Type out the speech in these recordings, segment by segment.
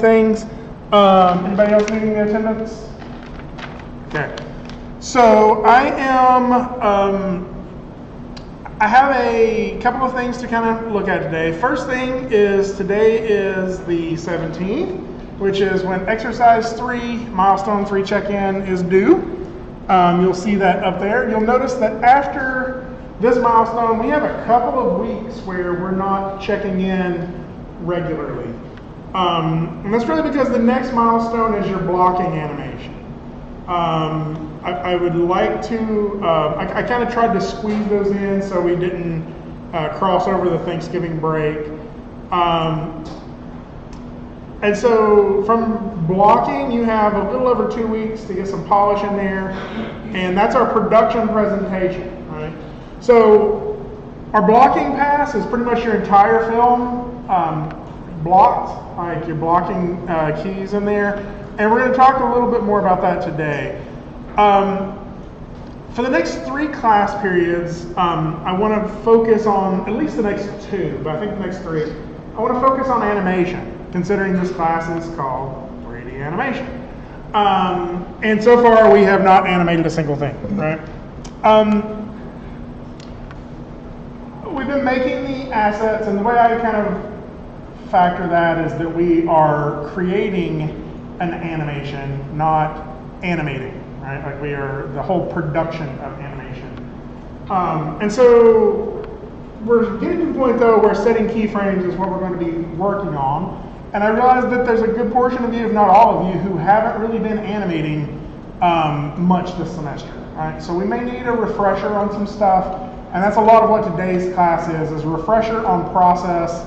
things. Anybody else needing the attendance? Okay. So I have a couple of things to kind of look at today. First thing is today is the 17th, which is when exercise 3, milestone 3 check-in is due. You'll see that up there. You'll notice that after this milestone, we have a couple of weeks where we're not checking in regularly. And that's really because the next milestone is your blocking animation. I would like to, I kind of tried to squeeze those in so we didn't cross over the Thanksgiving break. And so from blocking, you have a little over 2 weeks to get some polish in there, and that's our production presentation, right? So our blocking pass is pretty much your entire film blocked, like your blocking keys in there, and we're going to talk a little bit more about that today. For the next 3 class periods, I want to focus on, at least the next 2, but I think the next 3, I want to focus on animation, considering this class is called 3D animation. And so far we have not animated a single thing, right? We've been making the assets, and the way I kind of factor that is that we are creating an animation, not animating, right? Like we are the whole production of animation. And so we're getting to the point though where setting keyframes is what we're going to be working on. And I realize that there's a good portion of you, if not all of you, who haven't really been animating much this semester, right? So we may need a refresher on some stuff, and that's a lot of what today's class is a refresher on process.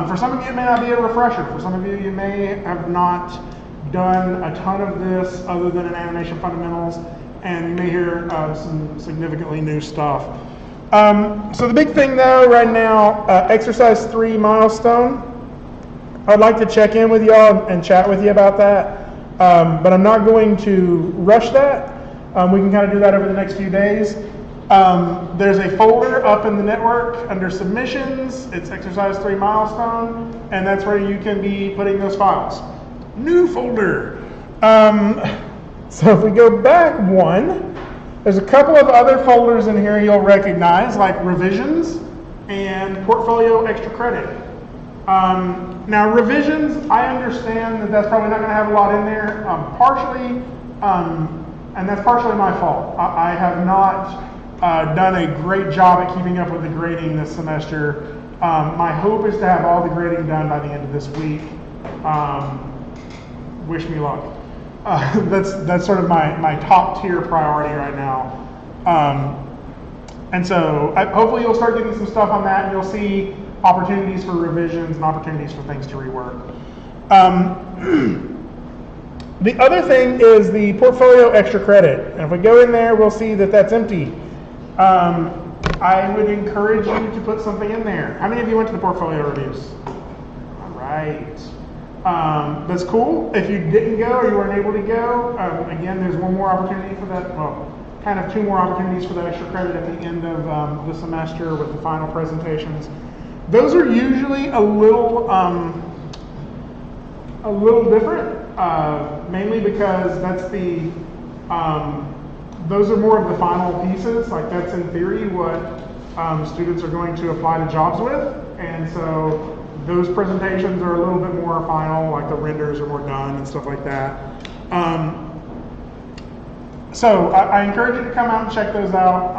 For some of you, it may not be a refresher. For some of you, you may have not done a ton of this other than in animation fundamentals, and you may hear some significantly new stuff. So the big thing though right now, exercise 3 milestone. I'd like to check in with y'all and chat with you about that, but I'm not going to rush that. We can kind of do that over the next few days. There's a folder up in the network under submissions. It's exercise 3 milestone, and that's where you can be putting those files. New folder. So if we go back 1, there's a couple of other folders in here you'll recognize, like revisions and portfolio extra credit. Now revisions, I understand that that's probably not going to have a lot in there, partially, and that's partially my fault. I have not done a great job at keeping up with the grading this semester. My hope is to have all the grading done by the end of this week. Wish me luck. That's sort of my top tier priority right now. And so hopefully you'll start getting some stuff on that, and you'll see opportunities for revisions and opportunities for things to rework. The other thing is the portfolio extra credit. And if we go in there, we'll see that that's empty. I would encourage you to put something in there. How many of you went to the portfolio reviews? All right. That's cool. If you didn't go or you weren't able to go, again, there's one more opportunity for that. Well, kind of 2 more opportunities for that extra credit at the end of the semester with the final presentations. Those are usually a little different, mainly because that's the those are more of the final pieces. Like that's in theory what students are going to apply to jobs with, and so those presentations are a little bit more final, like the renders are more done and stuff like that. So I encourage you to come out and check those out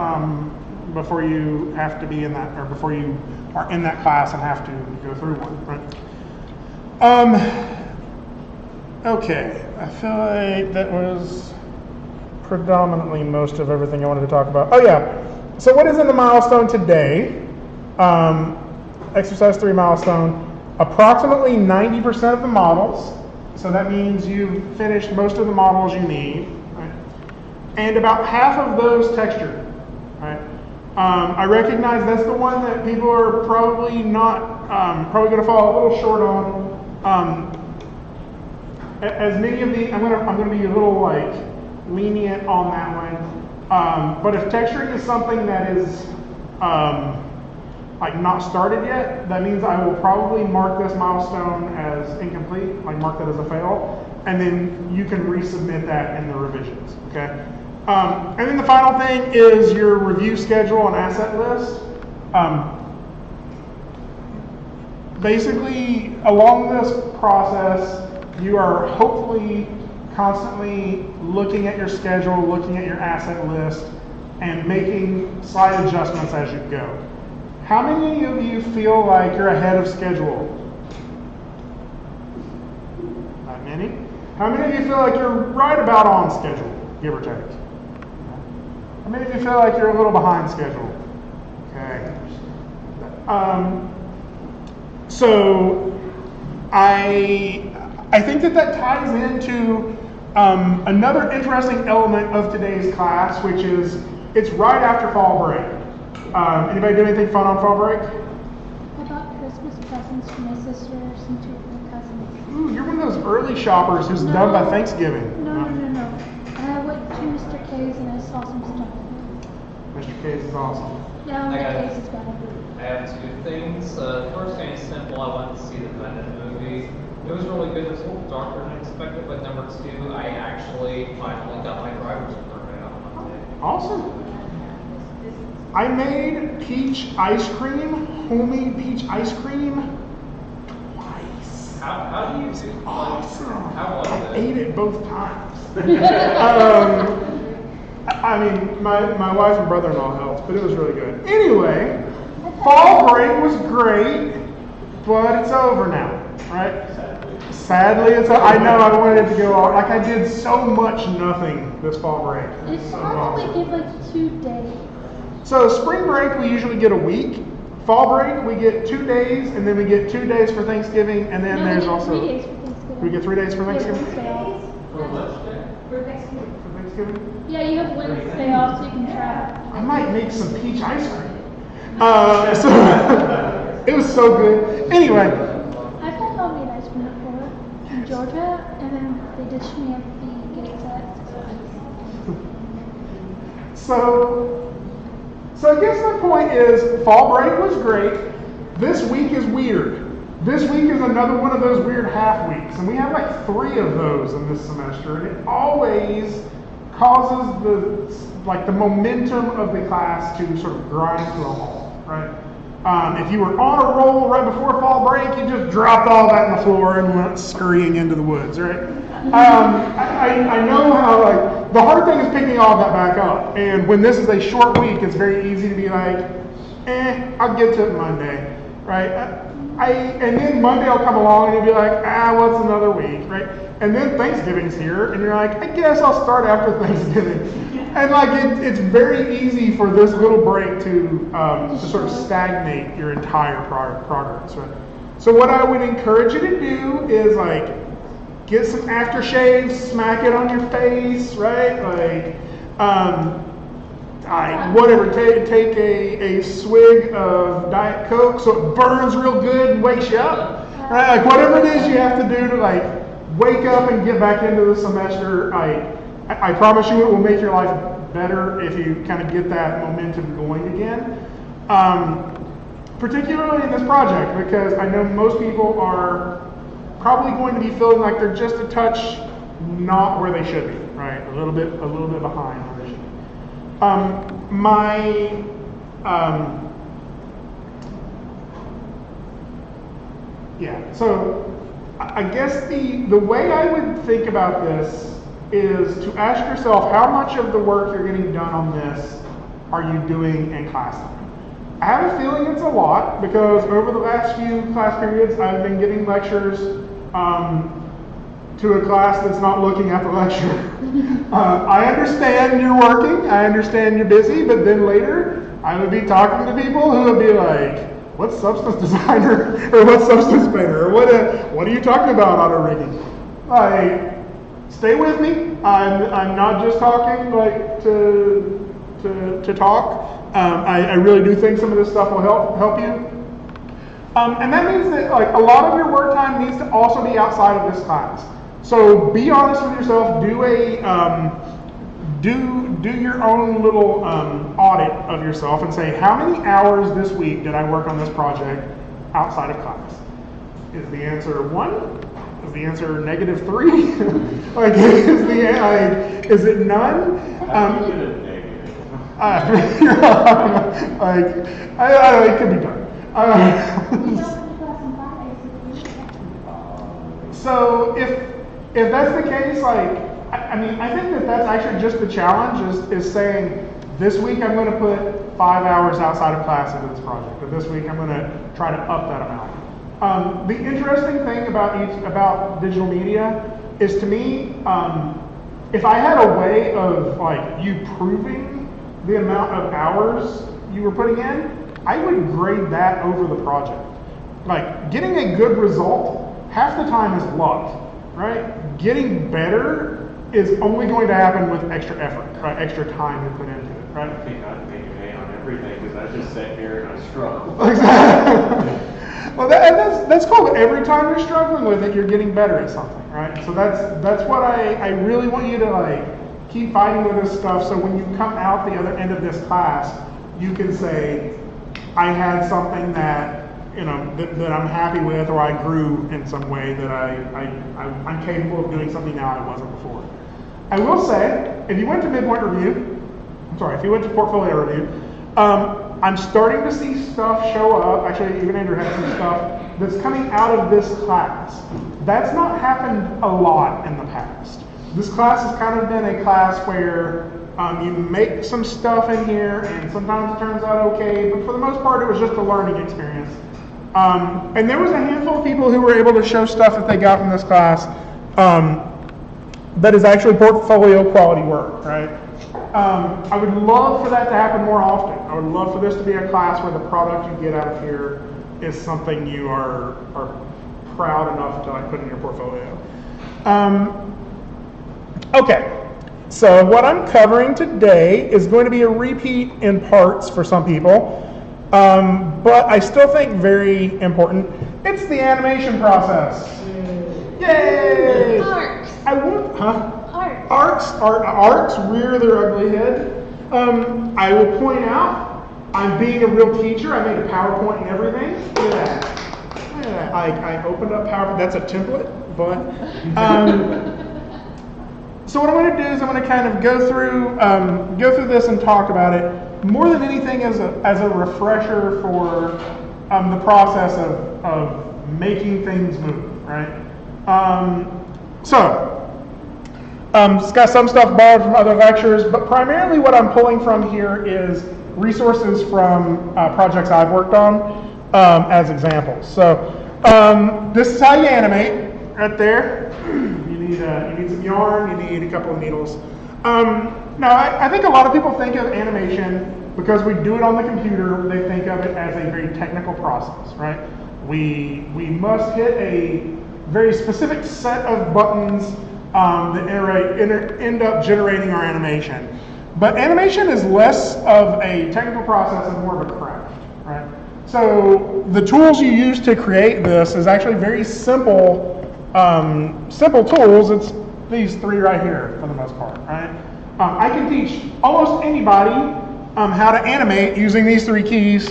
before you have to be in that, or before you are in that class and have to go through one, right? Okay, I feel like that was predominantly most of everything I wanted to talk about. Oh yeah, so what is in the milestone today? Exercise 3 milestone, approximately 90% of the models, so that means you've finished most of the models you need, right? And about half of those textured, right? I recognize that's the one that people are probably not, probably going to fall a little short on. As many of the, I'm going to be a little like lenient on that one. But if texturing is something that is like not started yet, that means I will probably mark this milestone as as incomplete, like mark that as a fail, and then you can resubmit that in the revisions, okay? And then the final thing is your review schedule and asset list. Basically, along this process, you are hopefully constantly looking at your schedule, looking at your asset list, and making slight adjustments as you go. How many of you feel like you're ahead of schedule? Not many. How many of you feel like you're right about on schedule, give or take? How many of you feel like you're a little behind schedule? Okay. So I think that ties into another interesting element of today's class, which is it's right after fall break. Anybody do anything fun on fall break? I bought Christmas presents for my sisters and 2 of my cousins. Ooh, you're one of those early shoppers who's done by Thanksgiving. No. I went to Mr. K's and I saw some stuff. Mr. K's is awesome. Yeah, Mr. K's is better. I have 2 things. The first thing is simple. I went to see the 3dAnim movie. It was really good. It was a little darker than expected, but number 2, I actually finally got my driver's permit on Monday. Awesome. I made peach ice cream, homemade peach ice cream, twice. How do you do? Awesome. How was I it? ate it both times. I mean, my wife and brother-in-law helped, but it was really good. Anyway, fall break was great, but it's over now, right? Sadly, it's over. I know I wanted it to go on. Like I did so much nothing this fall break. It's So probably awesome. give like 2 days. So spring break, we usually get a week. Fall break, we get 2 days, and then we get 2 days for Thanksgiving, and then there's also... 3 days for Thanksgiving. We get 3 days for Yeah, Thanksgiving? Wednesday off. For Thanksgiving? For Thanksgiving? Yeah, you have Wednesday off so you can travel. I might make some peach ice cream. So it was so good. Anyway, I've had homemade ice cream before in Georgia, and then they dished me at the gates at 6 so I guess my point is fall break was great. This week is weird. This week is another one of those weird half weeks, and we have like 3 of those in this semester, and it always causes the momentum of the class to sort of grind to a halt, right? If you were on a roll right before fall break, you just dropped all that on the floor and went scurrying into the woods, right? I know how, like, the hard thing is picking all that back up. And when this is a short week, it's very easy to be like, I'll get to it Monday, right? And then Monday will come along and you'll be like, what's another week, right? And then Thanksgiving's here, and you're like, I guess I'll start after Thanksgiving. And like it's very easy for this little break to sort of stagnate your entire progress, right? So what I would encourage you to do is like get some aftershave, smack it on your face, right? Like whatever. Take a swig of Diet Coke so it burns real good and wakes you up, right? Like whatever it is you have to do to like wake up and get back into the semester. I promise you it will make your life better if you kind of get that momentum going again. Particularly in this project, because I know most people are probably going to be feeling like they're just a touch not where they should be, right? A little bit behind where they should be. So I guess the way I would think about this is to ask yourself how much of the work you're getting done on this are you doing in class time? I have a feeling it's a lot because over the last few class periods I've been giving lectures to a class that's not looking at the lecture. I understand you're working, I understand you're busy, but then later I would be talking to people who would be like, what substance designer or what substance painter or what are you talking about auto rigging? Like, stay with me. I'm not just talking like to talk. I really do think some of this stuff will help you. And that means that like a lot of your work time needs to also be outside of this class. So be honest with yourself. Do your own little audit of yourself and say, how many hours this week did I work on this project outside of class? Is the answer 1? Is the answer -3? Like, is it none? How do you get a negative? Like, I don't know, it could be done. So if that's the case, like, I mean, I think that's actually just the challenge is saying, this week I'm going to put 5 hours outside of class into this project, but this week I'm going to try to up that amount. The interesting thing about digital media is, to me, if I had a way of like you proving the amount of hours you were putting in, I would grade that over the project. Like, getting a good result, half the time is luck, right? Getting better is only going to happen with extra effort, right? Extra time you put into it, right? I think I'd make an A on everything because I just sat here and I struggled. Exactly. Well, that's cool. But every time you're struggling with it, you're getting better at something, right? So that's what I really want you to like keep fighting with this stuff. So when you come out the other end of this class, you can say, I had something that that I'm happy with, or I grew in some way that I'm capable of doing something now I wasn't before. I will say, if you went to midpoint review, if you went to portfolio review, I'm starting to see stuff show up. Actually, even Andrew had some stuff that's coming out of this class. That's not happened a lot in the past. This class has kind of been a class where you make some stuff in here, and sometimes it turns out okay, but for the most part, it was just a learning experience. And there was a handful of people who were able to show stuff that they got from this class that is actually portfolio quality work, right? I would love for that to happen more often. I would love for this to be a class where the product you get out of here is something you are proud enough to like put in your portfolio. Okay, so what I'm covering today is going to be a repeat in parts for some people, but I still think very important. It's the animation process. Yay! Arcs. Arcs rear their ugly head. I will point out, I'm being a real teacher. I made a PowerPoint and everything. Look at that. I opened up PowerPoint. That's a template, but so what I'm going to do is I'm going to kind of go through this and talk about it more than anything as a refresher for the process of making things move, right? It's got some stuff borrowed from other lectures, but primarily what I'm pulling from here is resources from projects I've worked on as examples. So this is how you animate right there. You need some yarn, you need a couple of needles. Now, I think a lot of people think of animation, because we do it on the computer, they think of it as a very technical process, right? We must hit a very specific set of buttons that end up generating our animation. But animation is less of a technical process and more of a craft, right? So the tools you use to create this is actually very simple tools. It's these three right here for the most part, right? I can teach almost anybody how to animate using these three keys.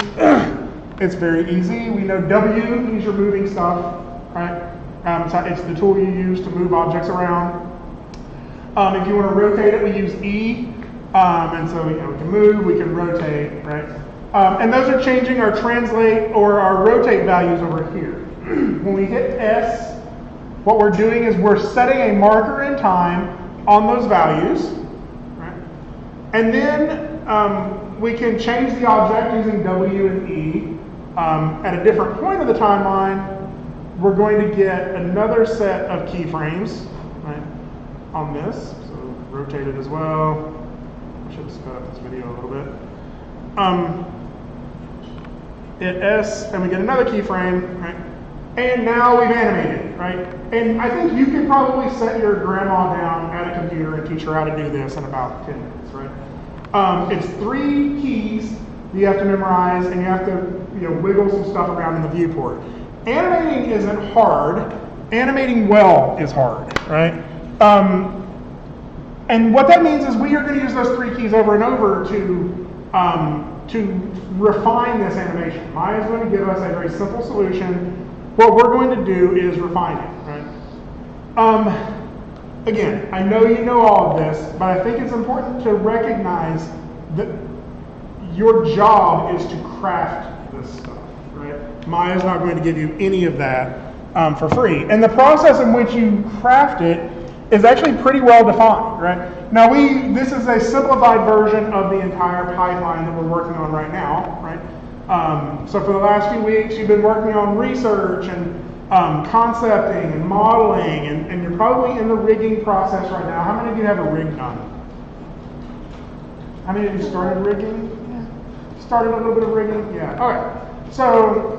It's very easy. We know W means you're moving stuff, right? It's the tool you use to move objects around. If you want to rotate it, we use E. And so we can move, we can rotate, right? And those are changing our translate or our rotate values over here. When we hit S, what we're doing is we're setting a marker in time on those values, right? And then we can change the object using W and E. At a different point of the timeline, we're going to get another set of keyframes, right, on this. So rotate it as well. I should sped up this video a little bit. Hit S, and we get another keyframe, right? And now we've animated, right? And I think you could probably set your grandma down at a computer and teach her how to do this in about 10 minutes, right? It's three keys you have to memorize, and you have to wiggle some stuff around in the viewport. Animating isn't hard. Animating well is hard, right? And what that means is we are going to use those three keys over and over to refine this animation. Maya is going to give us a very simple solution what we're going to do is refine it, right? Again, I know you know all of this, but I think it's important to recognize that your job is to craft this stuff, right? Maya's not going to give you any of that for free. And the process in which you craft it is actually pretty well defined, right? Now this is a simplified version of the entire pipeline that we're working on right now, right? So for the last few weeks, you've been working on research and concepting and modeling, and you're probably in the rigging process right now. How many of you have a rig done? How many of you started rigging? Yeah. Started a little bit of rigging? Yeah. Okay. So,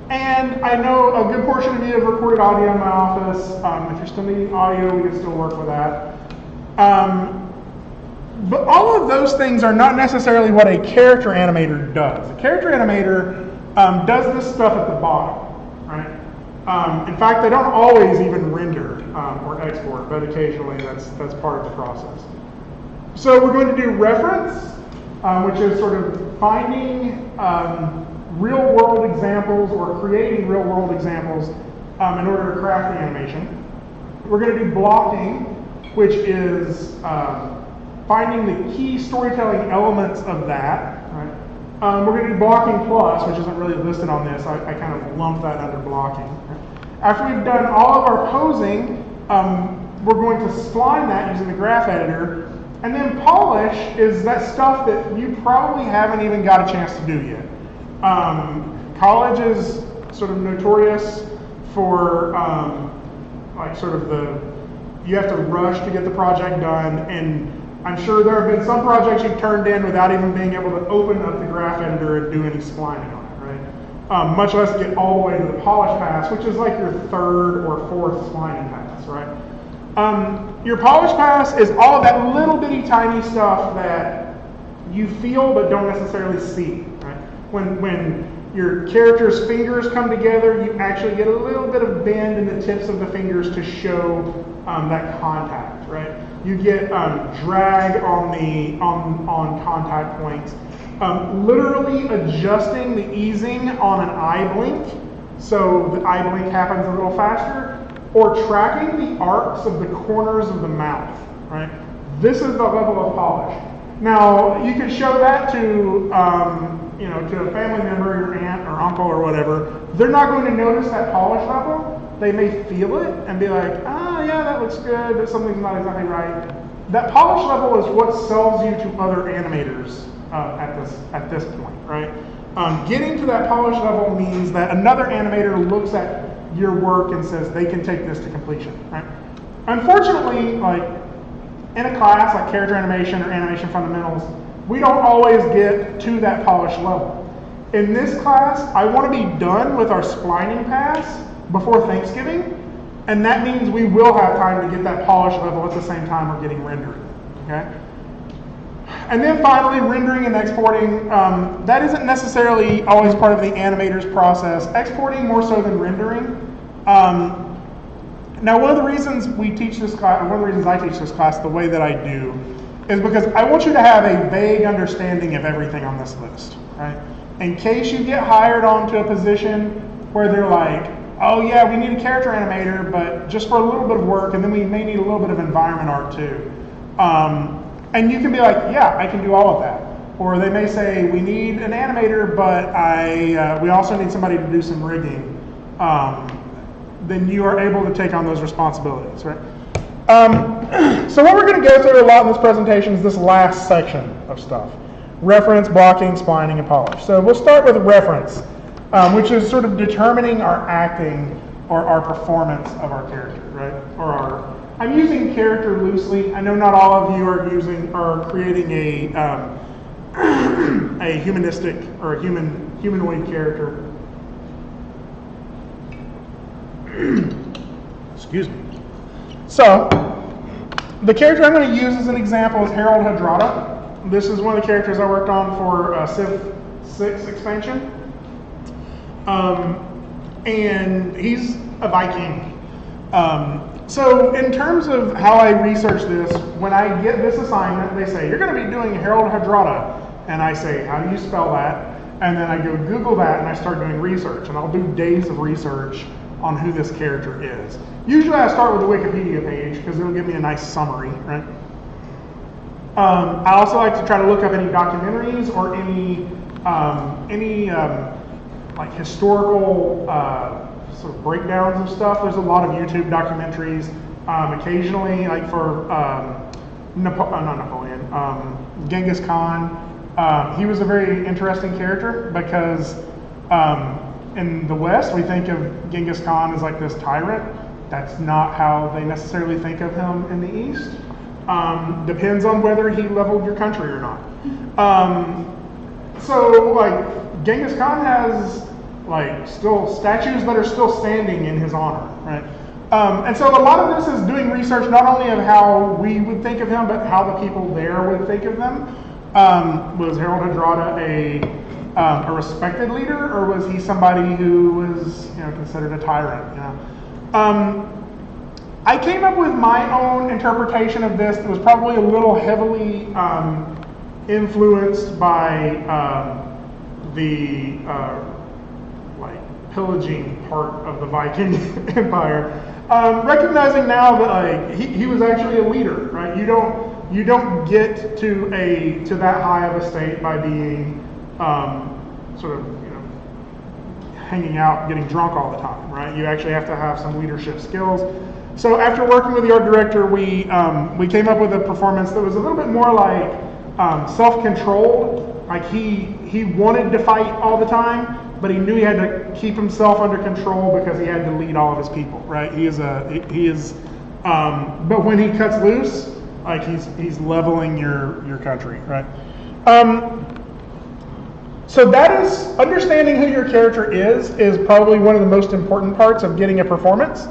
and I know a good portion of you have recorded audio in my office. If you're still needing audio, we can still work with that. But all of those things are not necessarily what a character animator does. A character animator does this stuff at the bottom. Right? In fact, they don't always even render or export, but occasionally that's part of the process. So we're going to do reference, which is sort of finding real-world examples or creating real-world examples in order to craft the animation. We're going to do blocking, which is finding the key storytelling elements of that. Right? We're going to do blocking plus, which isn't really listed on this. I kind of lumped that under blocking. After we've done all of our posing, we're going to spline that using the graph editor. And then polish is that stuff that you probably haven't even got a chance to do yet. College is sort of notorious for like sort of you have to rush to get the project done, and I'm sure there have been some projects you've turned in without even being able to open up the graph editor and do any splining on it, right? Much less get all the way to the polish pass, which is like your third or fourth splining pass, right? Your polish pass is all of that little bitty tiny stuff that you feel but don't necessarily see, right? When your character's fingers come together, you actually get a little bit of bend in the tips of the fingers to show that contact, right? You get drag on contact points. Literally adjusting the easing on an eye blink, so the eye blink happens a little faster, or tracking the arcs of the corners of the mouth, right? This is the level of polish. Now, you can show that to to a family member, your aunt or uncle or whatever. They're not going to notice that polish level. They may feel it and be like, oh yeah, that looks good, but something's not exactly right. That polish level is what sells you to other animators at this point, right? Getting to that polish level means that another animator looks at your work and says they can take this to completion, right? Unfortunately, like in a class like character animation or animation fundamentals, we don't always get to that polish level. In this class, I want to be done with our splining pass before Thanksgiving, and that means we will have time to get that polish level at the same time we're getting rendered, okay? And then finally, rendering and exporting. That isn't necessarily always part of the animator's process. Exporting more so than rendering. Now, one of the reasons we teach this class, or one of the reasons I teach this class the way that I do, is because I want you to have a vague understanding of everything on this list, right? In case you get hired onto a position where they're like, oh yeah, we need a character animator, but just for a little bit of work, and then we may need a little bit of environment art too. And you can be like, yeah, I can do all of that. Or they may say, we need an animator, but we also need somebody to do some rigging. Then you are able to take on those responsibilities, right? So what we're going to go through a lot in this presentation is this last section of stuff. Reference, blocking, splining, and polish. So we'll start with reference, which is sort of determining our acting or our performance of our character, right? I'm using character loosely. I know not all of you are creating a humanistic or a humanoid character. Excuse me. So, the character I'm going to use as an example is Harold Hadrada. This is one of the characters I worked on for Civ 6 expansion. And he's a Viking. So in terms of how I research this, when I get this assignment, they say, you're going to be doing Harold Hadrada. And I say, how do you spell that? And then I go Google that and I start doing research, and I'll do days of research on who this character is. Usually I start with the Wikipedia page because it'll give me a nice summary, right? I also like to try to look up any documentaries or any like historical sort of breakdowns of stuff. There's a lot of YouTube documentaries. Occasionally, like for not Napoleon, Genghis Khan. He was a very interesting character because in the West we think of Genghis Khan as like this tyrant. That's not how they necessarily think of him in the East. Depends on whether he leveled your country or not. So like Genghis Khan has like still statues that are still standing in his honor, right? And so a lot of this is doing research not only of how we would think of him, but how the people there would think of them. Was Harold Hardrada a respected leader, or was he somebody who was considered a tyrant? I came up with my own interpretation of this that was probably a little heavily influenced by the like pillaging part of the Viking Empire. Recognizing now that like he was actually a leader, right? You don't get to that high of a state by being sort of hanging out, getting drunk all the time, right? You actually have to have some leadership skills. So after working with the art director, we came up with a performance that was a little bit more like self-controlled. Like he wanted to fight all the time, but he knew he had to keep himself under control because he had to lead all of his people, right? But when he cuts loose, like he's leveling your country, right? So that is, understanding who your character is probably one of the most important parts of getting a performance.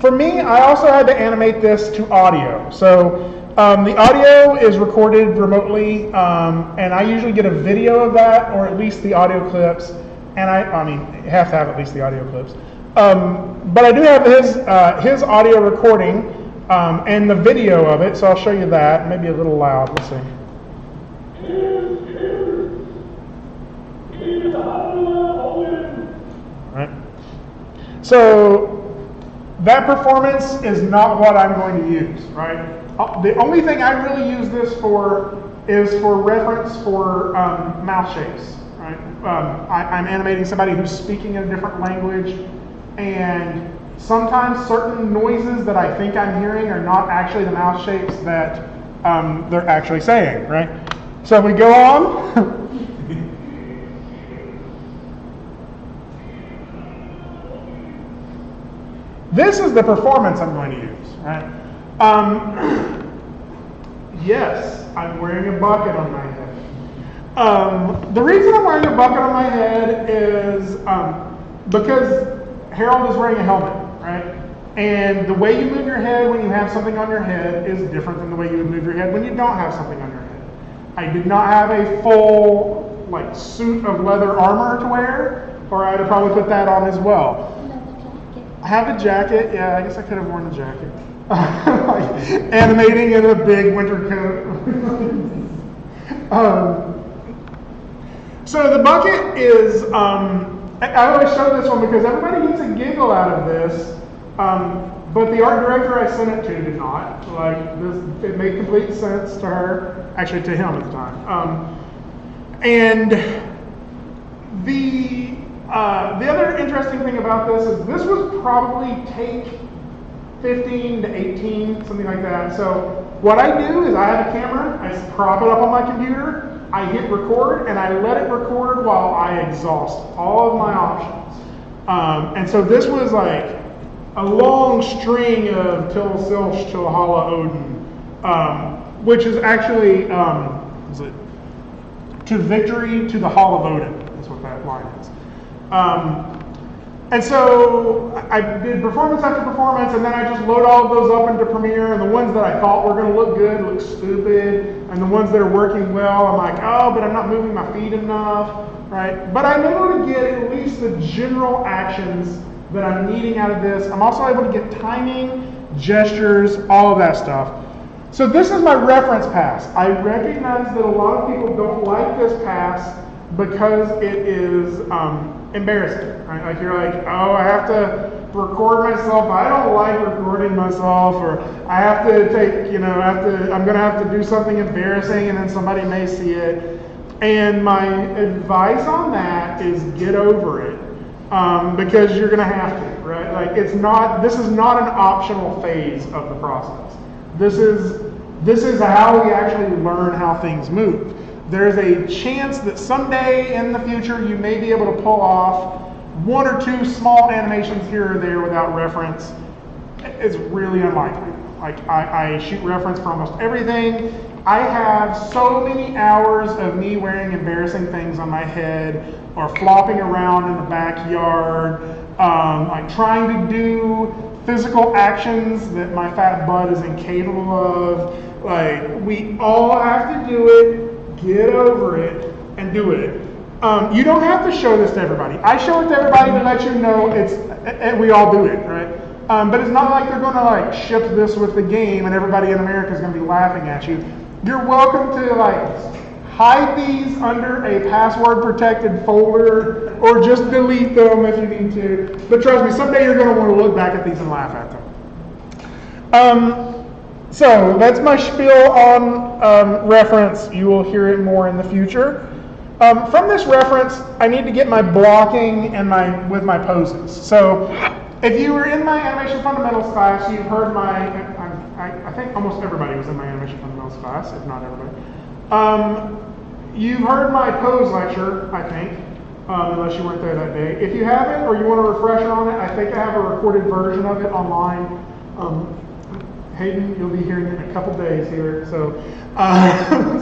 For me, I also had to animate this to audio. So the audio is recorded remotely, and I usually get a video of that, or at least the audio clips. And I mean, you have to have at least the audio clips. But I do have his audio recording and the video of it, so I'll show you that. Maybe a little loud. Let's see. Right. So that performance is not what I'm going to use, right? The only thing I really use this for is for reference for mouth shapes, right? I'm animating somebody who's speaking in a different language, and sometimes certain noises that I think I'm hearing are not actually the mouth shapes that they're actually saying, right? So we go on. This is the performance I'm going to use, right? Yes, I'm wearing a bucket on my head. The reason I'm wearing a bucket on my head is because Harold is wearing a helmet, right? And the way you move your head when you have something on your head is different than the way you would move your head when you don't have something on your head. I did not have a full like suit of leather armor to wear, or I'd have probably put that on as well. I have a jacket. Yeah, I guess I could have worn the jacket. Like, animating in a big winter coat. So the bucket is, I always show this one because everybody gets a giggle out of this, but the art director I sent it to did not. Like, it made complete sense to her, actually to him at the time. And the other interesting thing about this is this was probably take 15 to 18, something like that. So what I do is I have a camera, I prop it up on my computer, I hit record, and I let it record while I exhaust all of my options. And so this was like a long string of Till Silch Till Halla Odin, which is actually, is it to victory to the Hall of Odin, that's what that line is. And so I did performance after performance, and then I just load all of those up into Premiere, and the ones that I thought were going to look good look stupid, and the ones that are working well, I'm like, oh, but I'm not moving my feet enough, right? But I'm able to get at least the general actions that I'm needing out of this. I'm also able to get timing, gestures, all of that stuff. So this is my reference pass. I recognize that a lot of people don't like this pass because it is embarrassing, right? Like you're like, oh, I have to record myself. I don't like recording myself, or I have to take, I'm gonna have to do something embarrassing, and then somebody may see it. And my advice on that is get over it, because you're gonna have to, right? Like this is not an optional phase of the process. This is how we actually learn how things move. There's a chance that someday in the future you may be able to pull off one or two small animations here or there without reference. It's really unlikely. Like I shoot reference for almost everything. I have so many hours of me wearing embarrassing things on my head or flopping around in the backyard, like trying to do physical actions that my fat butt is incapable of. Like, we all have to do it, get over it, and do it. You don't have to show this to everybody. I show it to everybody to let you know we all do it, right? But it's not like they're going to like ship this with the game and everybody in America is going to be laughing at you. You're welcome to like hide these under a password protected folder or just delete them if you need to. But trust me, someday you're going to want to look back at these and laugh at them. So that's my spiel on reference. You will hear it more in the future. From this reference, I need to get my blocking and with my poses. So if you were in my animation fundamentals class, you've heard I think almost everybody was in my animation fundamentals class, if not everybody. You've heard my pose lecture, I think, unless you weren't there that day. If you haven't, or you want a refresher on it, I think I have a recorded version of it online. Hayden, you'll be hearing it in a couple days here. So,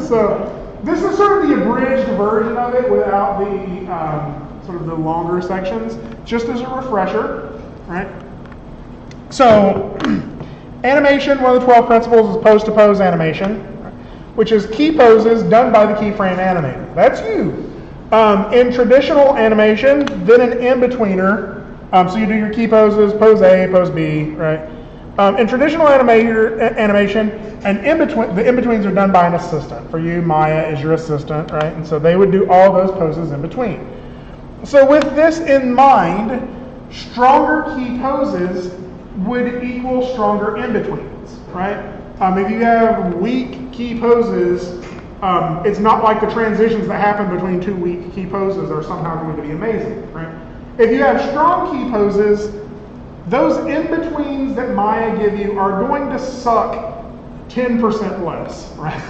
so this is sort of the abridged version of it without the sort of the longer sections, just as a refresher, right? So, animation, one of the 12 principles is pose-to-pose animation, which is key poses done by the keyframe animator. That's you. In traditional animation, then an in-betweener. So you do your key poses, pose A, pose B, right? In traditional animation, the in-betweens are done by an assistant. For you, Maya is your assistant, right? And so they would do all those poses in between. So with this in mind, stronger key poses would equal stronger in-betweens, right? If you have weak key poses, it's not like the transitions that happen between two weak key poses are somehow going to be amazing, right? If you have strong key poses, those in-betweens that Maya give you are going to suck 10% less, right?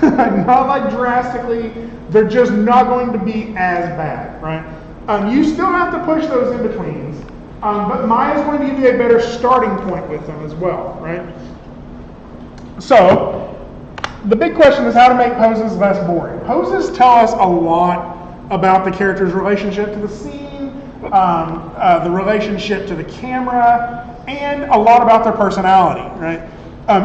Not like drastically, they're just not going to be as bad, right? You still have to push those in-betweens, but Maya's going to give you a better starting point with them as well, right? So, the big question is how to make poses less boring. Poses tell us a lot about the character's relationship to the scene, the relationship to the camera, and a lot about their personality, right?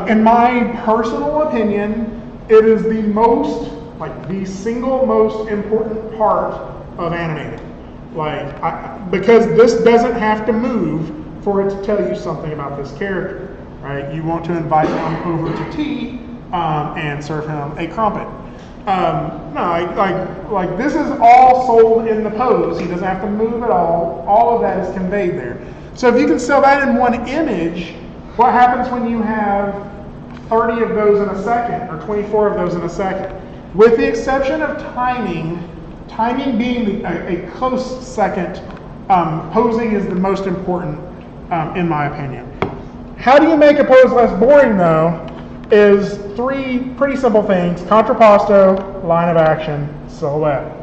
In my personal opinion, it is the single most important part of animating. Because this doesn't have to move for it to tell you something about this character, right? You want to invite him over to tea and serve him a crumpet. Like this is all sold in the pose. He doesn't have to move at all. All of that is conveyed there. So if you can sell that in one image, what happens when you have 30 of those in a second or 24 of those in a second? With the exception of timing being a close second, posing is the most important in my opinion. How do you make a pose less boring though? Is three pretty simple things: contrapposto, line of action, silhouette.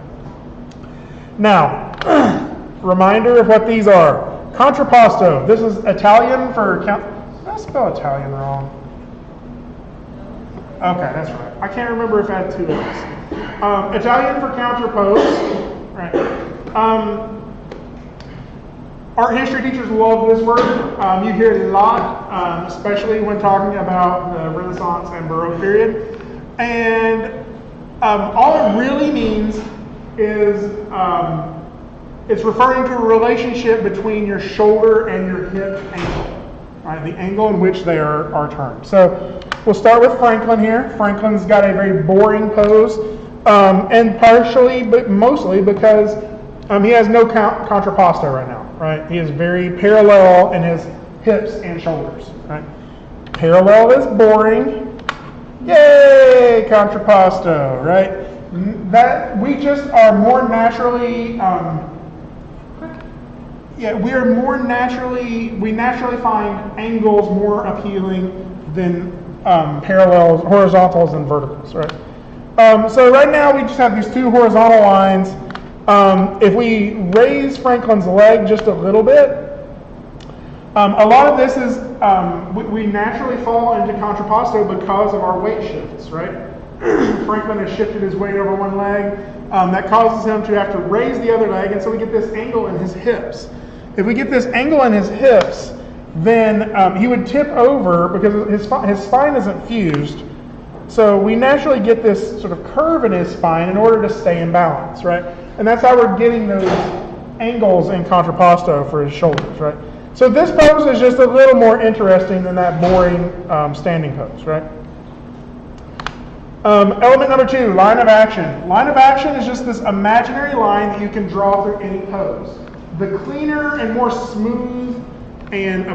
Now, reminder of what these are. Contrapposto, this is Italian for did I spell Italian wrong? Okay, that's right. I can't remember if I had two L's. Italian for counterpose, right? Art history teachers love this word. You hear it a lot, especially when talking about the Renaissance and Baroque period. And all it really means is it's referring to a relationship between your shoulder and your hip angle, right? The angle in which they are turned. So we'll start with Franklin here. Franklin's got a very boring pose. And partially, but mostly because he has no contrapposto right now, right? He is very parallel in his hips and shoulders, right? Parallel is boring. Yay, contrapposto, right? That we just are more naturally, we naturally find angles more appealing than parallels, horizontals, and verticals, right? So right now we just have these two horizontal lines. If we raise Franklin's leg just a little bit, a lot of this is, we naturally fall into contrapposto because of our weight shifts, right? Franklin has shifted his weight over one leg. That causes him to have to raise the other leg, and so we get this angle in his hips. If we get this angle in his hips, then he would tip over because his spine isn't fused. So we naturally get this sort of curve in his spine in order to stay in balance, right? And that's how we're getting those angles in contrapposto for his shoulders, right? So this pose is just a little more interesting than that boring standing pose, right? Element number 2, line of action. Line of action is just this imaginary line that you can draw through any pose. The cleaner and more smooth and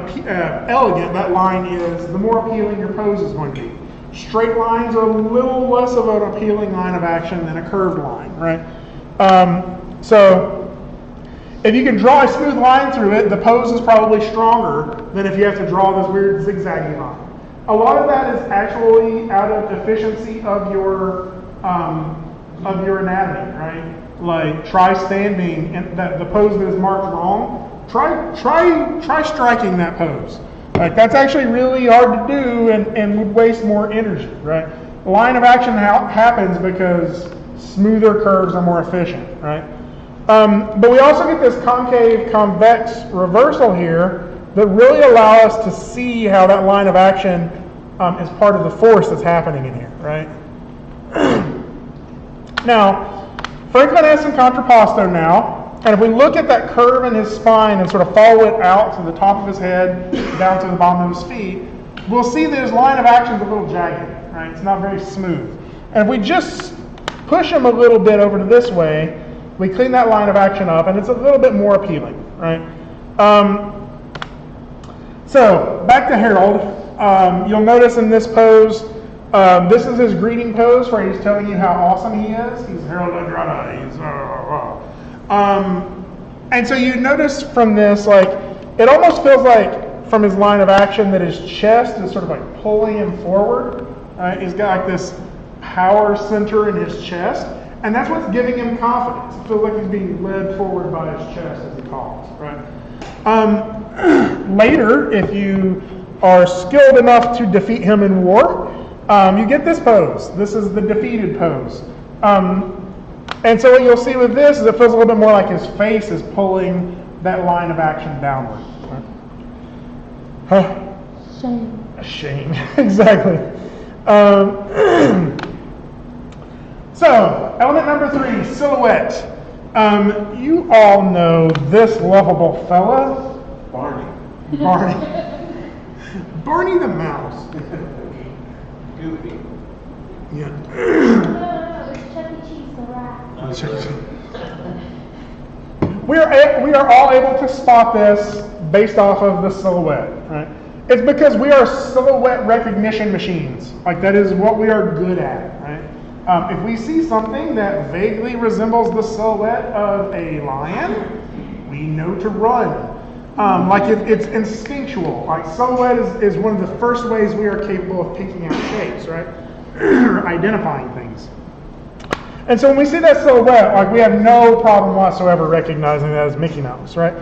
elegant that line is, the more appealing your pose is going to be. Straight lines are a little less of an appealing line of action than a curved line, right? So if you can draw a smooth line through it, the pose is probably stronger than if you have to draw this weird zigzaggy line. A lot of that is actually out of efficiency of your anatomy, right? Like try standing and the pose that is marked wrong. Try striking that pose. Like that's actually really hard to do and would waste more energy, right? Line of action happens because smoother curves are more efficient, right? But we also get this concave convex reversal here that really allow us to see how that line of action is part of the force that's happening in here, right? Now, Franklin has some contrapposto now, and if we look at that curve in his spine and sort of follow it out to the top of his head, down to the bottom of his feet, we'll see that his line of action is a little jagged, right? It's not very smooth. And if we just push him a little bit over to this way, we clean that line of action up, and it's a little bit more appealing, right? So, back to Harold. You'll notice in this pose, this is his greeting pose where he's telling you how awesome he is. He's Harold Andrade. He's and so you notice from this, like, it almost feels like from his line of action that his chest is sort of like pulling him forward. He's got like this power center in his chest, and that's what's giving him confidence. It feels like he's being led forward by his chest as he talks, right? Later, if you are skilled enough to defeat him in war, you get this pose. This is the defeated pose. And so what you'll see with this is it feels a little bit more like his face is pulling that line of action downward. Huh? Shame. Exactly. So, element number 3, silhouette. You all know this lovable fella. Barney. Barney the mouse. Goofy. Yeah. No, it's Chuck E. Cheese, the rat. We are all able to spot this based off of the silhouette, right? It's because we are silhouette recognition machines. Like that is what we are good at, right? If we see something that vaguely resembles the silhouette of a lion, we know to run. Like it's instinctual. Like silhouette is one of the first ways we are capable of picking out shapes, right? Identifying things. And so when we see that silhouette, like we have no problem whatsoever recognizing that as Mickey Mouse, right?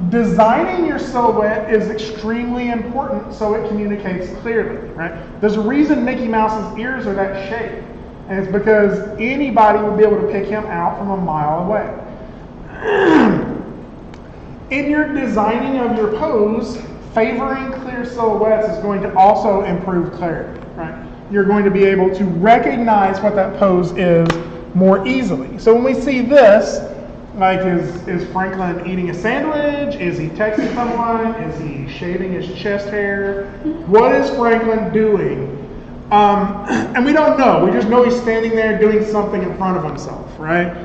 Designing your silhouette is extremely important so it communicates clearly, right? There's a reason Mickey Mouse's ears are that shape, and it's because anybody would be able to pick him out from a mile away. In your designing of your pose, favoring clear silhouettes is going to also improve clarity, right? You're going to be able to recognize what that pose is more easily. So when we see this, like is Franklin eating a sandwich? Is he texting someone? Is he shaving his chest hair? What is Franklin doing? And we don't know. We just know he's standing there doing something in front of himself, right?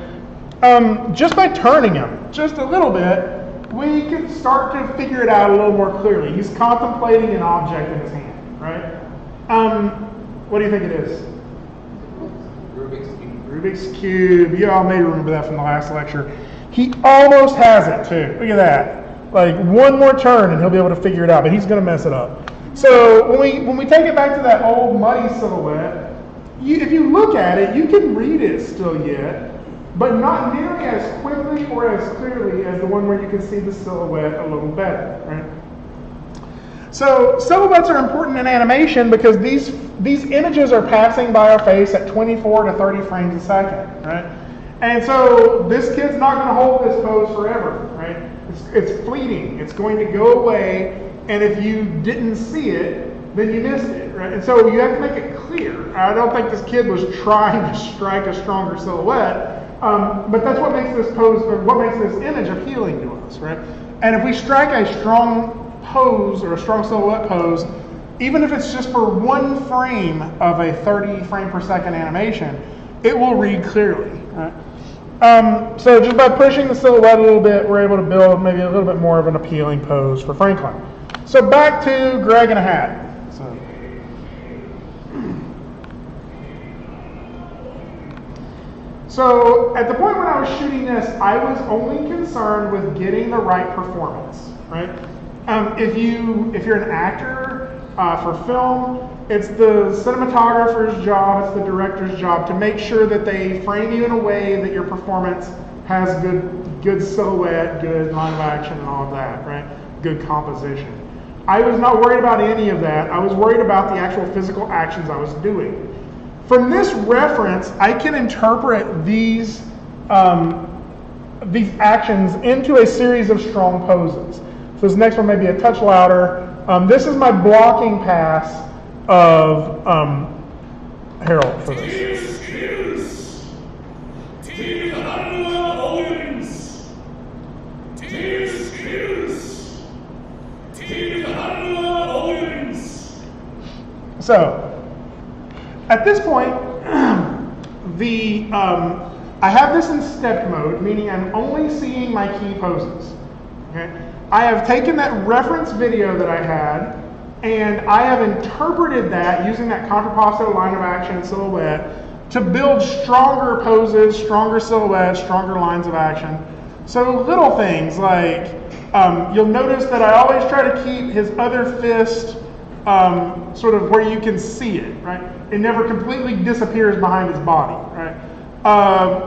Just by turning him just a little bit, we can start to figure it out a little more clearly. He's contemplating an object in his hand, right? What do you think it is? Rubik's Cube. Rubik's Cube. You all may remember that from the last lecture. He almost has it too. Look at that. Like one more turn and he'll be able to figure it out, but he's going to mess it up. So when we take it back to that old muddy silhouette, if you look at it, you can read it still yet, but not nearly as quickly or as clearly as the one where you can see the silhouette a little better, right? So silhouettes are important in animation because these images are passing by our face at 24 to 30 frames a second, right? And so this kid's not going to hold this pose forever, right? It's fleeting. It's going to go away, and if you didn't see it, then you missed it, right? And so you have to make it clear. I don't think this kid was trying to strike a stronger silhouette, but that's what makes this pose, or what makes this image appealing to us, right? And if we strike a strong pose or a strong silhouette pose, even if it's just for one frame of a 30 frame per second animation, it will read clearly, right? So just by pushing the silhouette a little bit, we're able to build maybe a little bit more of an appealing pose for Franklin. So back to Greg in a hat. So at the point when I was shooting this, I was only concerned with getting the right performance, right? If you're an actor for film, it's the cinematographer's job, it's the director's job to make sure that they frame you in a way that your performance has good silhouette, good line of action, and all of that, right? Good composition. I was not worried about any of that. I was worried about the actual physical actions I was doing. From this reference, I can interpret these actions into a series of strong poses. So this next one may be a touch louder. This is my blocking pass of Harold for this. So, at this point, I have this in stepped mode, meaning I'm only seeing my key poses. Okay? I have taken that reference video that I had, and I have interpreted that using that contrapposto line of action silhouette to build stronger poses, stronger silhouettes, stronger lines of action. So little things like, you'll notice that I always try to keep his other fist sort of where you can see it, right? It never completely disappears behind his body, right?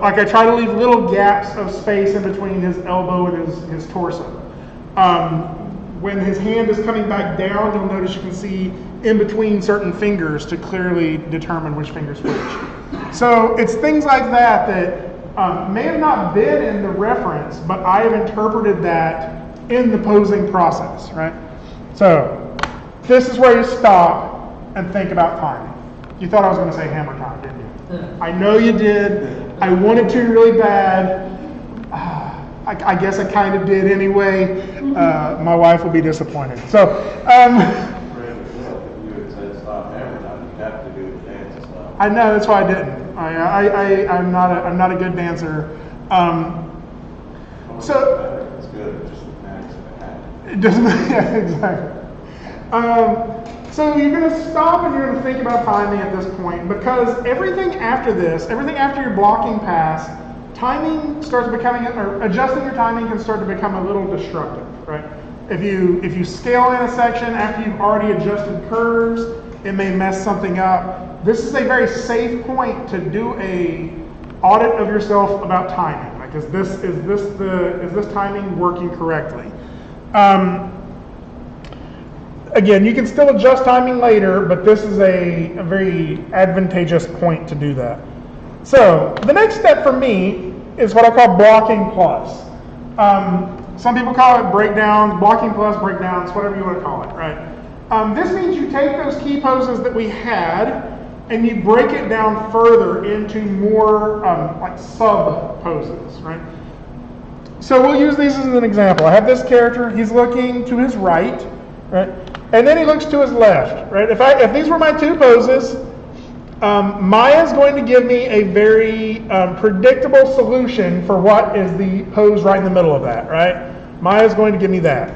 Like I try to leave little gaps of space in between his elbow and his torso. When his hand is coming back down, you'll notice you can see in between certain fingers to clearly determine which finger's which. So it's things like that that may have not been in the reference, but I have interpreted that in the posing process, right? So this is where you stop and think about timing. You thought I was going to say hammer time, didn't you? I know you did. I wanted to really bad. I guess I kind of did anyway. My wife will be disappointed. So, I know, that's why I didn't. I'm not a good dancer. So it's good. It just matters if it happens. It doesn't. Yeah, exactly. So you're going to stop and you're going to think about timing at this point, because everything after this, everything after your blocking pass, timing starts becoming, or adjusting your timing can start to become a little destructive, right? If you scale in a section after you've already adjusted curves, it may mess something up. This is a very safe point to do a audit of yourself about timing. Like, is this timing working correctly? Again, you can still adjust timing later, but this is a very advantageous point to do that. So the next step for me is what I call blocking plus. Some people call it breakdowns, blocking plus, breakdowns, whatever you want to call it, right? This means you take those key poses that we had and you break it down further into more like sub poses, right? So we'll use these as an example. I have this character, he's looking to his right, right? And then he looks to his left, right? If these were my two poses, Maya is going to give me a very predictable solution for what is the pose right in the middle of that, right? Maya is going to give me that.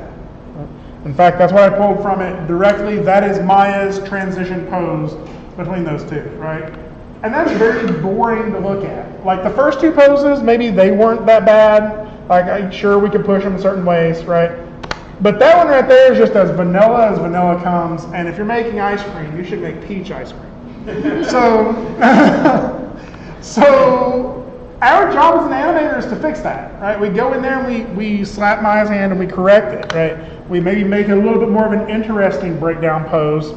In fact, that's what I pulled from it directly. That is Maya's transition pose between those two, right? And that's very boring to look at. Like the first two poses, maybe they weren't that bad. Like I'm sure we could push them in certain ways, right? But that one right there is just as vanilla comes. And if you're making ice cream, you should make peach ice cream. So our job as an animator is to fix that, right? We go in there and we slap Maya's hand and we correct it, right? We maybe make it a little bit more of an interesting breakdown pose.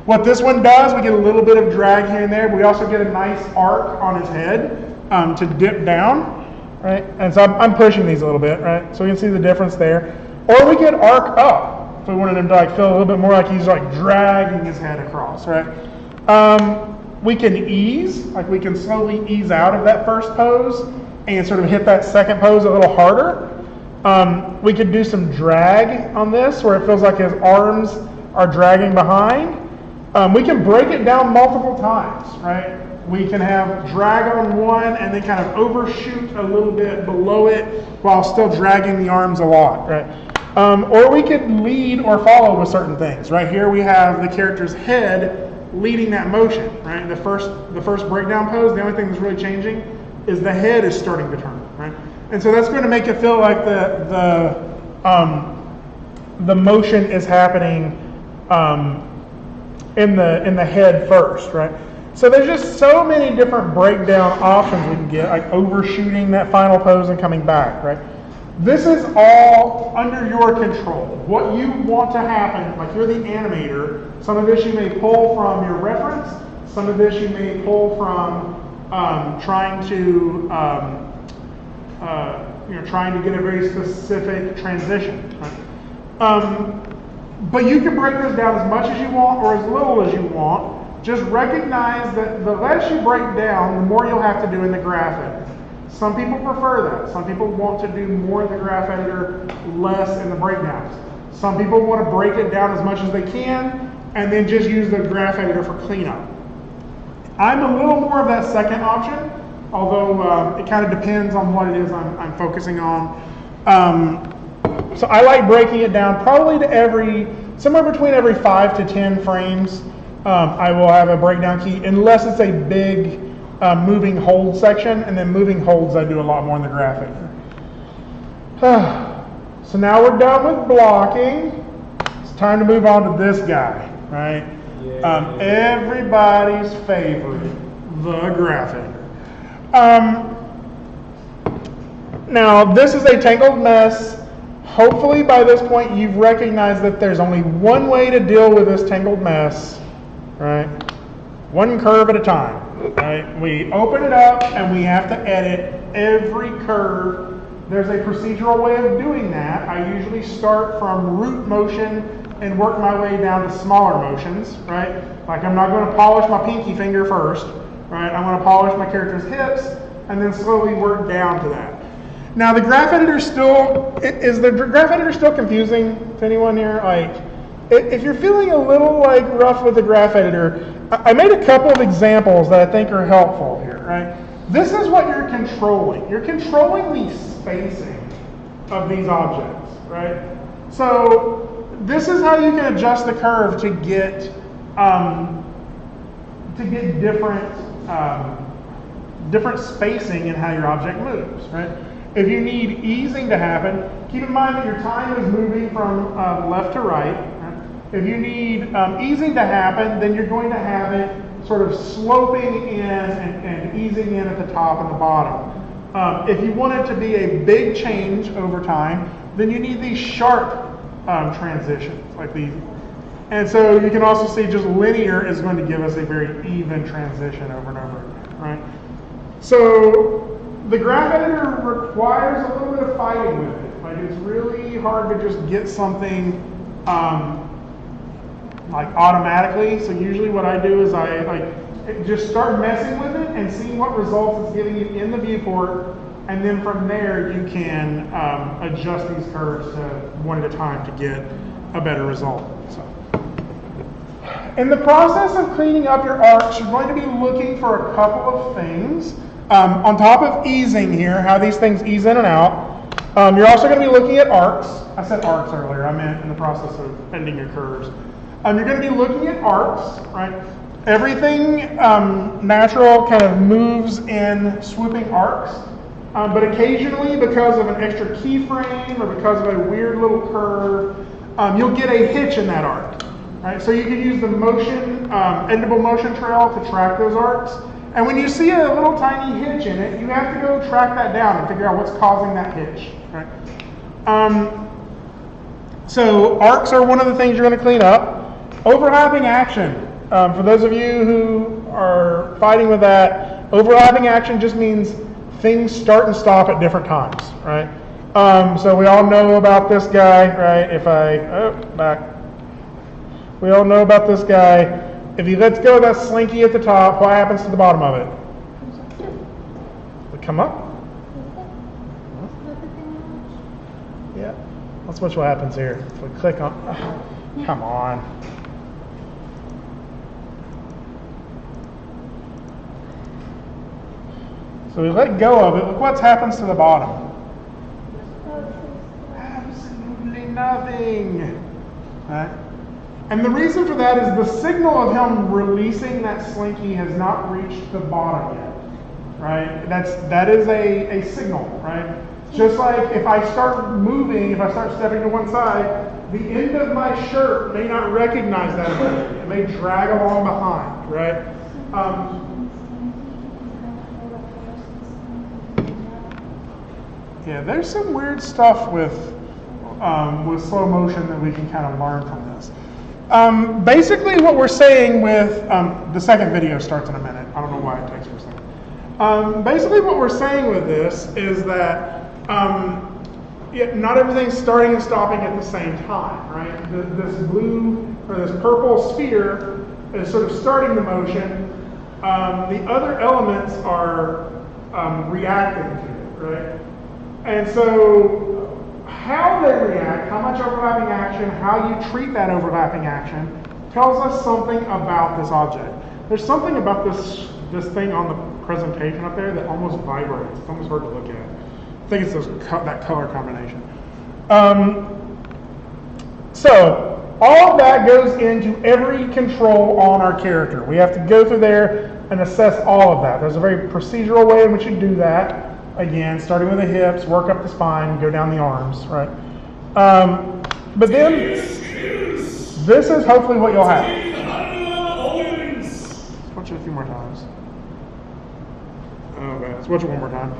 What this one does, we get a little bit of drag here and there, but we also get a nice arc on his head to dip down, right? And so I'm pushing these a little bit, right? So you can see the difference there. Or we could arc up if we wanted him to like feel a little bit more like he's like dragging his head across, right? We can ease, like we can slowly ease out of that first pose and sort of hit that second pose a little harder. We could do some drag on this where it feels like his arms are dragging behind. We can break it down multiple times, right? We can have drag on one and then kind of overshoot a little bit below it while still dragging the arms a lot, right? Or we could lead or follow with certain things. Right here we have the character's head leading that motion, right? The first breakdown pose, the only thing that's really changing is the head is starting to turn, right? And so that's going to make it feel like the motion is happening in the head first, right? So there's just so many different breakdown options we can get, like overshooting that final pose and coming back, right? This is all under your control. What you want to happen, like you're the animator, some of this you may pull from your reference, some of this you may pull from trying to get a very specific transition. Right? But you can break this down as much as you want or as little as you want. Just recognize that the less you break down, the more you'll have to do in the graph editor. Some people prefer that. Some people want to do more in the graph editor, less in the breakdowns. Some people want to break it down as much as they can and then just use the graph editor for cleanup. I'm a little more of that second option, although it kind of depends on what it is I'm focusing on. So I like breaking it down probably to somewhere between every 5 to 10 frames. I will have a breakdown key, unless it's a big moving hold section, and then moving holds I do a lot more in the graph editor. So now we're done with blocking. It's time to move on to this guy, right? Everybody's favorite, the graph editor. Now this is a tangled mess. Hopefully by this point you've recognized that there's only one way to deal with this tangled mess, right? One curve at a time. Right? We open it up and we have to edit every curve. There's a procedural way of doing that. I usually start from root motion and work my way down to smaller motions, right? Like I'm not going to polish my pinky finger first, right? I'm going to polish my character's hips and then slowly work down to that. Now the graph editor is the graph editor still confusing to anyone here? Like, if you're feeling a little like rough with the graph editor, I made a couple of examples that I think are helpful here, right? This is what you're controlling. You're controlling the spacing of these objects, right? So this is how you can adjust the curve to get different spacing in how your object moves, right? If you need easing to happen, keep in mind that your time is moving from left to right. If you need easing to happen, then you're going to have it sort of sloping in and easing in at the top and the bottom. If you want it to be a big change over time, then you need these sharp transitions like these. And so you can also see just linear is going to give us a very even transition over and over again, right? So the graph editor requires a little bit of fighting with it. Like it's really hard to just get something like automatically. So usually what I do is I just start messing with it and see what results it's giving you in the viewport, and then from there you can adjust these curves to one at a time to get a better result. So In the process of cleaning up your arcs, you're going to be looking for a couple of things. On top of easing here, how these things ease in and out, you're also going to be looking at arcs. I said arcs earlier, I meant in the process of ending your curves. You're going to be looking at arcs, right? Everything natural kind of moves in swooping arcs, but occasionally because of an extra keyframe or because of a weird little curve, you'll get a hitch in that arc. Right? So you can use the motion, endable motion trail to track those arcs. And when you see a little tiny hitch in it, you have to go track that down and figure out what's causing that hitch. Right? So arcs are one of the things you're going to clean up. Overlapping action. For those of you who are fighting with that, overlapping action just means things start and stop at different times. Right? So we all know about this guy, right? Back. We all know about this guy. If he lets go of that slinky at the top, what happens to the bottom of it? Does it come up? Yeah. Let's watch what happens here. If we click on, oh, come on. So we let go of it. Look what happens to the bottom. Absolutely nothing. Right? And the reason for that is the signal of him releasing that slinky has not reached the bottom yet, right? That is a signal, right? Just like if I start moving, if I start stepping to one side, the end of my shirt may not recognize that immediately. It may drag along behind, right? Yeah, there's some weird stuff with slow motion that we can kind of learn from this. Basically what we're saying with, the second video starts in a minute. I don't know why it takes for a second. Basically what we're saying with this is that not everything's starting and stopping at the same time, right? This blue or this purple sphere is sort of starting the motion. The other elements are reacting to it, right? And so how they react, how much overlapping action, how you treat that overlapping action tells us something about this object. There's something about this thing on the presentation up there that almost vibrates. It's almost hard to look at. I think it's that color combination. So all of that goes into every control on our character. We have to go through there and assess all of that. There's a very procedural way in which you do that. Again, starting with the hips, work up the spine, go down the arms, right? But then, this is hopefully what you'll have. Let's watch it a few more times. Okay, let's watch it one more time.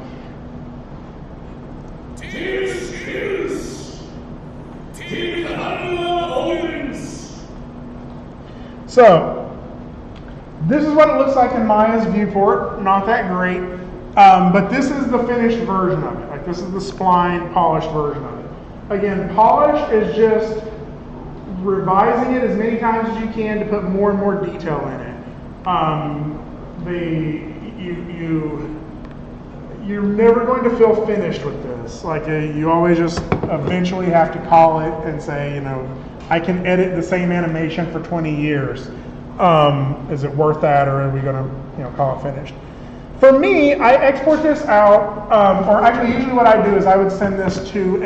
So, this is what it looks like in Maya's viewport. Not that great. But this is the finished version of it. Like this is the spline polished version of it. Again, polish is just revising it as many times as you can to put more and more detail in it. You're never going to feel finished with this. Like you always just eventually have to call it and say, you know, I can edit the same animation for 20 years. Is it worth that, or are we going to, call it finished? For me, I export this out, or actually, usually what I do is I would send this to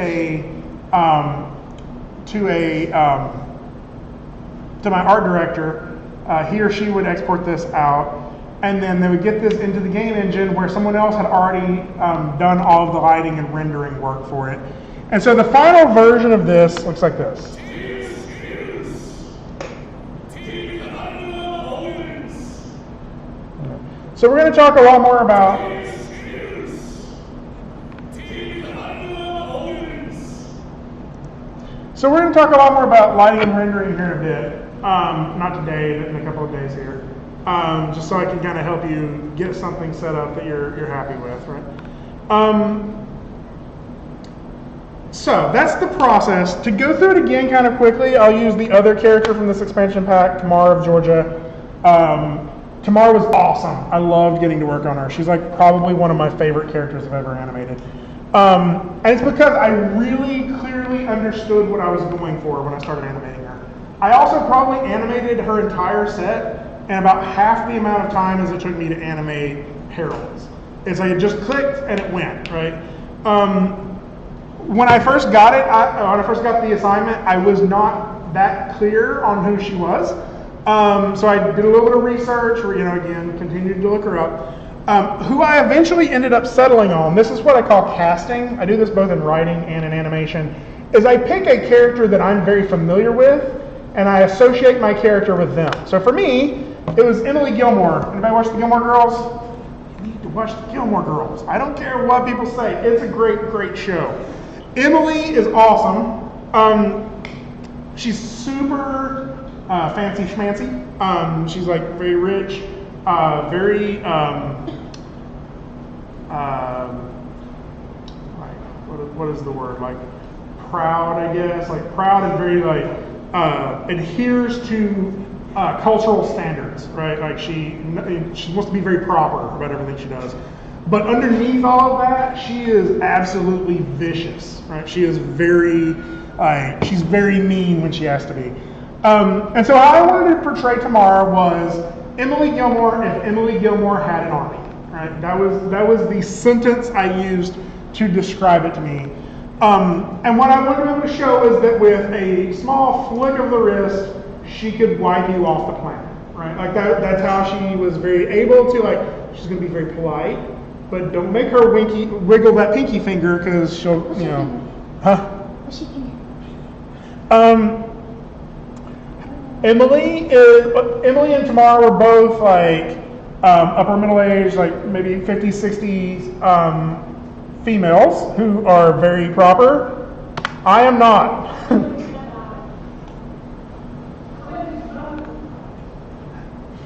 my art director. He or she would export this out, and then they would get this into the game engine where someone else had already done all of the lighting and rendering work for it. And so the final version of this looks like this. So we're going to talk a lot more about lighting and rendering here in a bit. Not today, but in a couple of days here. Just so I can kind of help you get something set up that you're happy with, right? So that's the process. To go through it again kind of quickly, I'll use the other character from this expansion pack, Tamar of Georgia. Tamar was awesome. I loved getting to work on her. She's like probably one of my favorite characters I've ever animated. And it's because I really clearly understood what I was going for when I started animating her. I also probably animated her entire set in about half the amount of time as it took me to animate Harold's. It's like it just clicked and it went, right? When I first got it, when I first got the assignment, I was not that clear on who she was. So I did a little bit of research, again, continued to look her up. Who I eventually ended up settling on, this is what I call casting. I do this both in writing and in animation, is I pick a character that I'm very familiar with, and I associate my character with them. So for me, it was Emily Gilmore. Anybody watch the Gilmore Girls? You need to watch the Gilmore Girls. I don't care what people say. It's a great, great show. Emily is awesome. She's super fancy schmancy. She's like very rich, very what is the word? Like proud, I guess. Like proud and very like adheres to cultural standards, right? Like she wants to be very proper about everything she does. But underneath all of that, she is absolutely vicious, right? She is very, she's very mean when she has to be. And so how I wanted to portray Tamara was Emily Gilmore if Emily Gilmore had an army, right? That was the sentence I used to describe it to me. And what I wanted to be able to show is that with a small flick of the wrist, she could wipe you off the planet, right? Like that's how she was very able to, like, she's gonna be very polite, but don't make her wiggle that pinky finger because she'll, huh? What's she thinking? Emily and Tamara were both like upper middle age, like maybe 50s, 60s females who are very proper. I am not.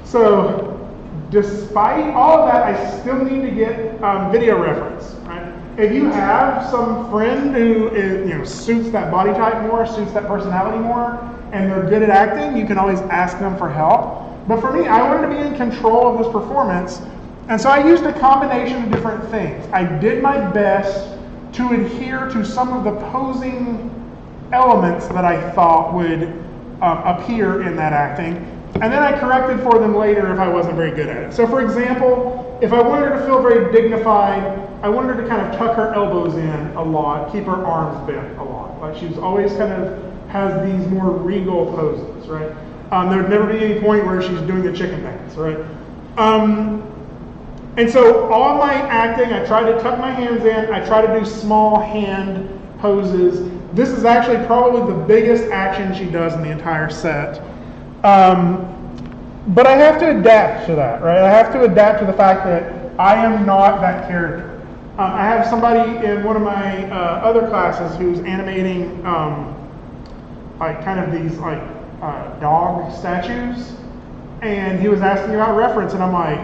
So, despite all of that, I still need to get video reference, right? If you have some friend who is, suits that body type more, suits that personality more, and they're good at acting, you can always ask them for help. But for me, I wanted to be in control of this performance, and so I used a combination of different things. I did my best to adhere to some of the posing elements that I thought would appear in that acting. And then I corrected for them later if I wasn't very good at it. So for example, if I wanted her to feel very dignified, I wanted her to kind of tuck her elbows in a lot, keep her arms bent a lot. Like she's always kind of has these more regal poses, right? There would never be any point where she's doing the chicken dance, right? And so all my acting, I try to tuck my hands in, I try to do small hand poses. This is actually probably the biggest action she does in the entire set. But I have to adapt to that, right? I have to adapt to the fact that I am not that character. I have somebody in one of my other classes who's animating like kind of these like dog statues, and he was asking about reference, and I'm like,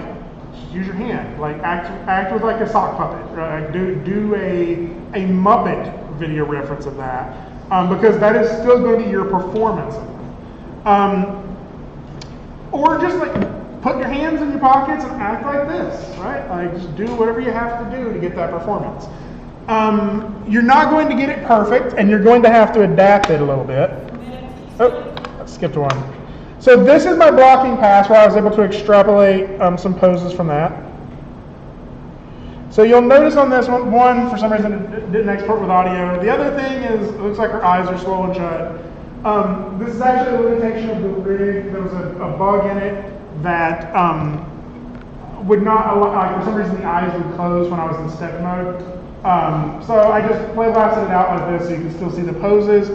use your hand, like act with like a sock puppet, right? Like do a Muppet video reference of that, because that is still going to be your performance of them. Or just like put your hands in your pockets and act like this, right? Like just do whatever you have to do to get that performance. You're not going to get it perfect, and you're going to have to adapt it a little bit. Oh, I skipped one. So this is my blocking pass where I was able to extrapolate some poses from that. So you'll notice on this one, for some reason it didn't export with audio. The other thing is, it looks like her eyes are swollen shut. This is actually a limitation of the rig. There was a bug in it that would not allow, like for some reason the eyes would close when I was in step mode. So I just play blasted it out like this so you can still see the poses.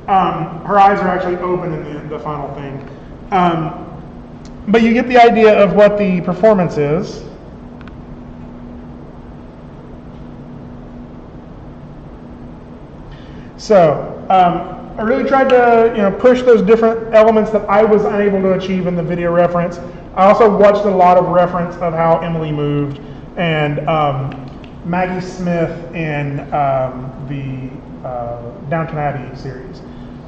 Her eyes are actually open in the final thing. But you get the idea of what the performance is. So, I really tried to push those different elements that I was unable to achieve in the video reference. I also watched a lot of reference of how Emily moved and Maggie Smith in the Downton Abbey series.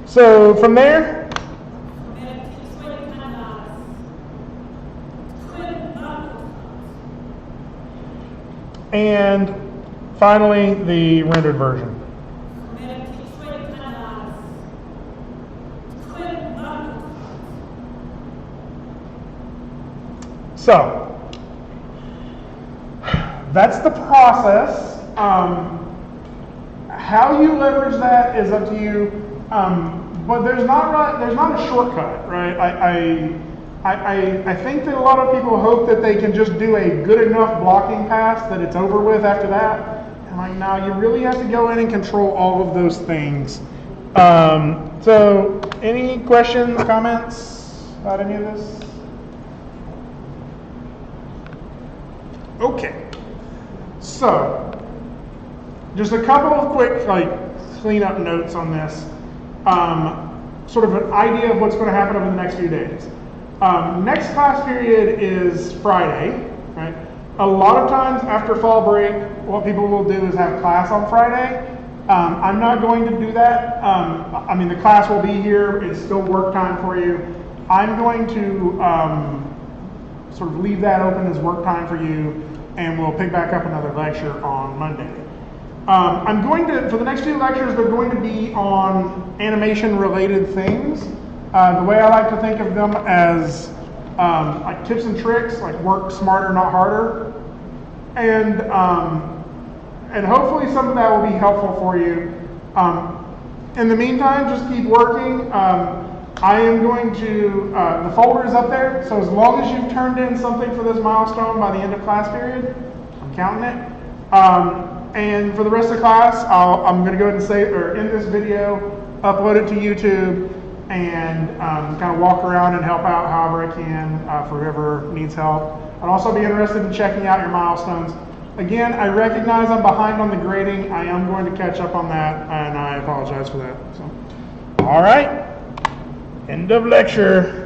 So from there, and finally the rendered version. So, that's the process. How you leverage that is up to you, but there's not a shortcut, right? I think that a lot of people hope that they can just do a good enough blocking pass that it's over with after that. And like, no, you really have to go in and control all of those things. So, any questions, comments about any of this? Okay. So, just a couple of quick cleanup notes on this. Sort of an idea of what's going to happen over the next few days. Next class period is Friday, right? A lot of times after fall break, what people will do is have class on Friday. I'm not going to do that. I mean, the class will be here. It's still work time for you. I'm going to sort of leave that open as work time for you, and we'll pick back up another lecture on Monday. I'm going to, for the next few lectures, they're going to be on animation-related things. The way I like to think of them as like tips and tricks, like work smarter, not harder. And hopefully some of that will be helpful for you. In the meantime, just keep working. I am going to, the folder is up there, so as long as you've turned in something for this milestone by the end of class period, I'm counting it. And for the rest of the class, I'm going to go ahead and end this video, upload it to YouTube, and kind of walk around and help out however I can for whoever needs help. I'd also be interested in checking out your milestones. Again, I recognize I'm behind on the grading. I am going to catch up on that, and I apologize for that. So, all right, end of lecture.